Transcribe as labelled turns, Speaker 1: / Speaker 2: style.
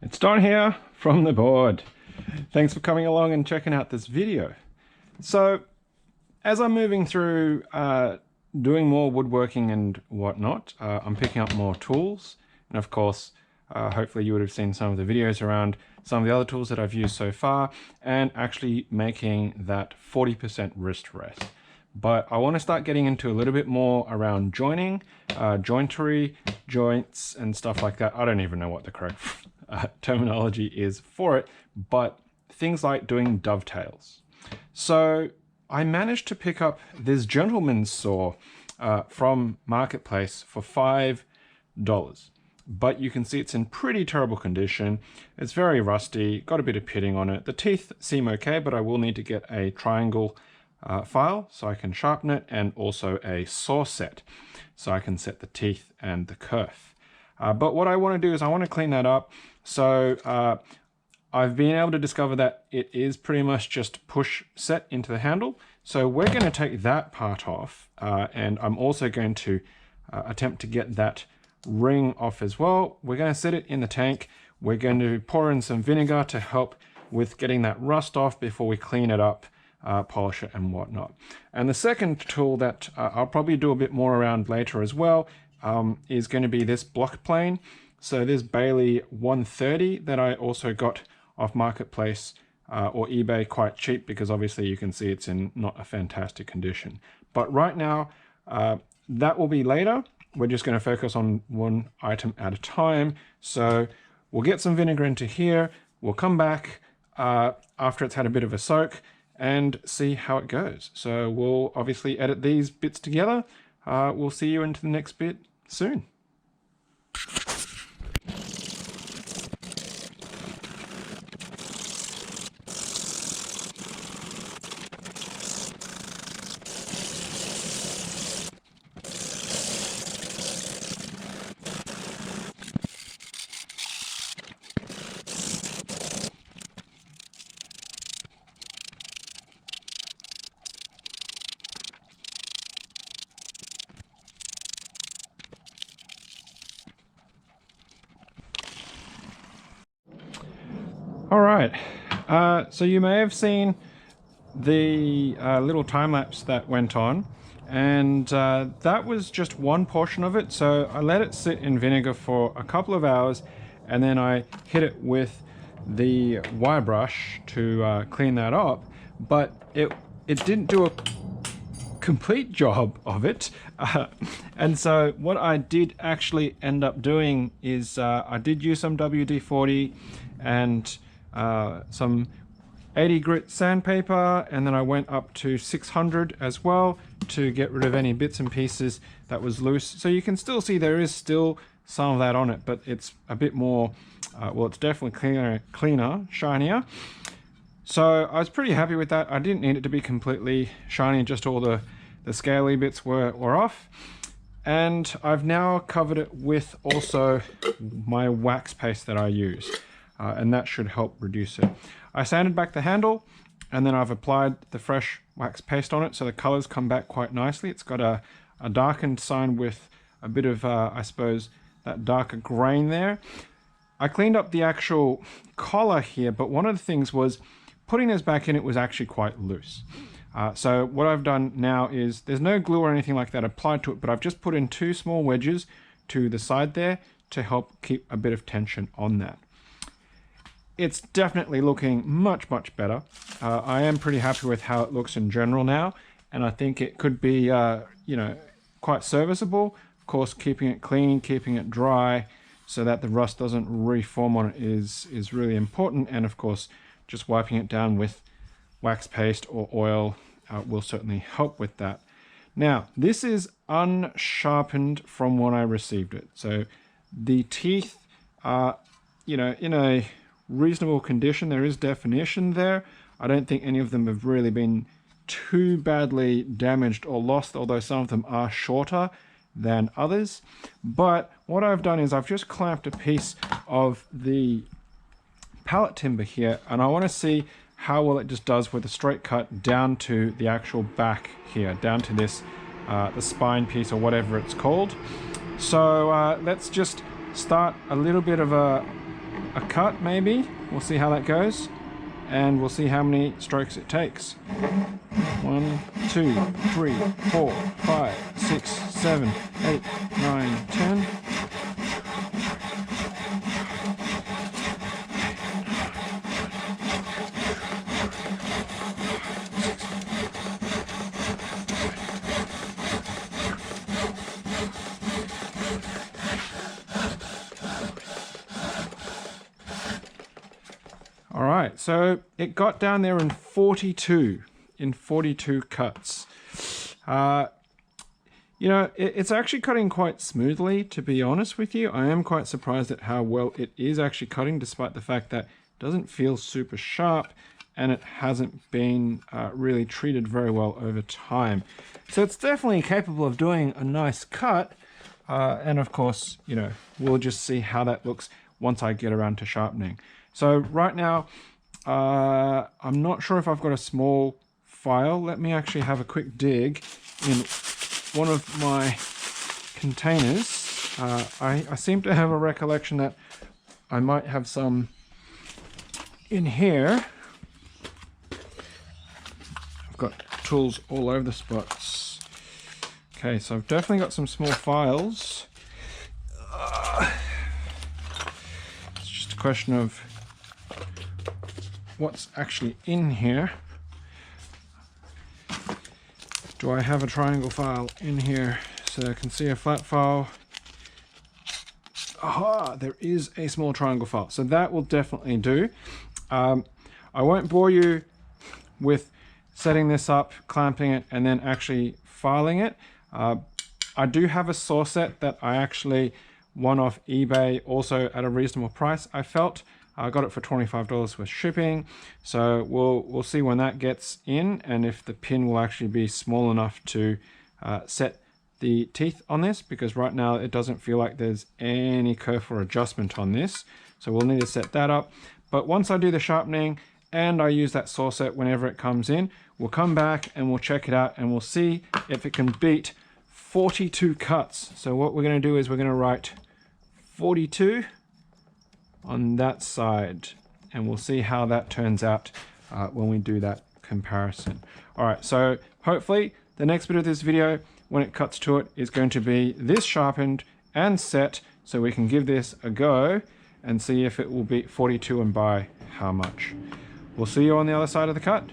Speaker 1: It's Don here from the board. Thanks for coming along and checking out this video. So as I'm moving through doing more woodworking and whatnot, I'm picking up more tools, and of course hopefully you would have seen some of the videos around some of the other tools that I've used so far, and actually making that 40% wrist rest. But I want to start getting into a little bit more around joining, jointery, joints and stuff like that. I don't even know what the correct terminology is for it, but things like doing dovetails. So I managed to pick up this gentleman's saw from Marketplace for $5, but you can see it's in pretty terrible condition. It's very rusty, got a bit of pitting on it. The teeth seem okay, but I will need to get a triangle file so I can sharpen it, and also a saw set so I can set the teeth and the kerf. But what I want to do is I want to clean that up. So I've been able to discover that it is pretty much just push set into the handle. So we're going to take that part off, and I'm also going to attempt to get that ring off as well. We're going to set it in the tank. We're going to pour in some vinegar to help with getting that rust off before we clean it up, polish it and whatnot. And the second tool that I'll probably do a bit more around later as well is going to be this block plane. So this Bailey 130 that I also got off Marketplace or eBay quite cheap, because obviously you can see it's in not a fantastic condition. But right now, that will be later. We're just going to focus on one item at a time. So we'll get some vinegar into here. We'll come back after it's had a bit of a soak and see how it goes. So we'll obviously edit these bits together. We'll see you into the next bit soon. All right, so you may have seen the little time lapse that went on, and that was just one portion of it. So I let it sit in vinegar for a couple of hours, and then I hit it with the wire brush to clean that up, but it didn't do a complete job of it. And so what I did actually end up doing is I did use some WD-40 and some 80 grit sandpaper, and then I went up to 600 as well to get rid of any bits and pieces that was loose. So you can still see there is still some of that on it, but it's a bit more, well, it's definitely cleaner, shinier. So I was pretty happy with that. I didn't need it to be completely shiny, just all the scaly bits were off. And I've now covered it with also my wax paste that I use. And that should help reduce it. I sanded back the handle, and then I've applied the fresh wax paste on it, so the colors come back quite nicely. It's got a darkened sign with a bit of, I suppose, that darker grain there. I cleaned up the actual collar here, but one of the things was putting this back in, it was actually quite loose. So what I've done now is, there's no glue or anything like that applied to it, but I've just put in 2 small wedges to the side there to help keep a bit of tension on that. It's definitely looking much better. I am pretty happy with how it looks in general now, and I think it could be you know, quite serviceable. Of course, keeping it clean, keeping it dry so that the rust doesn't reform on it is really important, and of course just wiping it down with wax paste or oil will certainly help with that. Now, this is unsharpened from when I received it, so the teeth are, you know, in a reasonable condition. There is definition there. I don't think any of them have really been too badly damaged or lost, although some of them are shorter than others. But what I've done is I've just clamped a piece of the pallet timber here, and I want to see how well it just does with a straight cut down to the actual back here, down to this the spine piece or whatever it's called. So let's just start a little bit of a a cut maybe. We'll see how that goes. And we'll see how many strokes it takes. 1, 2, 3, 4, 5, 6, 7, 8, 9, 10. All right, so it got down there in 42 cuts. You know, it's actually cutting quite smoothly, to be honest with you. I am quite surprised at how well it is actually cutting, despite the fact that it doesn't feel super sharp and it hasn't been really treated very well over time. So it's definitely capable of doing a nice cut. And of course, you know, we'll just see how that looks once I get around to sharpening. So right now, I'm not sure if I've got a small file. Let me actually have a quick dig in one of my containers. I seem to have a recollection that I might have some in here. I've got tools all over the spots. Okay, so I've definitely got some small files. It's just a question of what's actually in here. Do I have a triangle file in here? So I can see a flat file. Aha, there is a small triangle file. So that will definitely do. I won't bore you with setting this up, clamping it, and then actually filing it. I do have a saw set that I actually won off eBay, also at a reasonable price, I felt. I got it for $25 with shipping, so we'll see when that gets in and if the pin will actually be small enough to set the teeth on this, because right now it doesn't feel like there's any curve or adjustment on this, so we'll need to set that up. But once I do the sharpening and I use that saw set whenever it comes in, we'll come back and we'll check it out and we'll see if it can beat 42 cuts. So what we're going to do is we're going to write 42 on that side, and we'll see how that turns out when we do that comparison. All right, so hopefully the next bit of this video, when it cuts to it, is going to be this sharpened and set, so we can give this a go and see if it will beat 42 and by how much. We'll see you on the other side of the cut.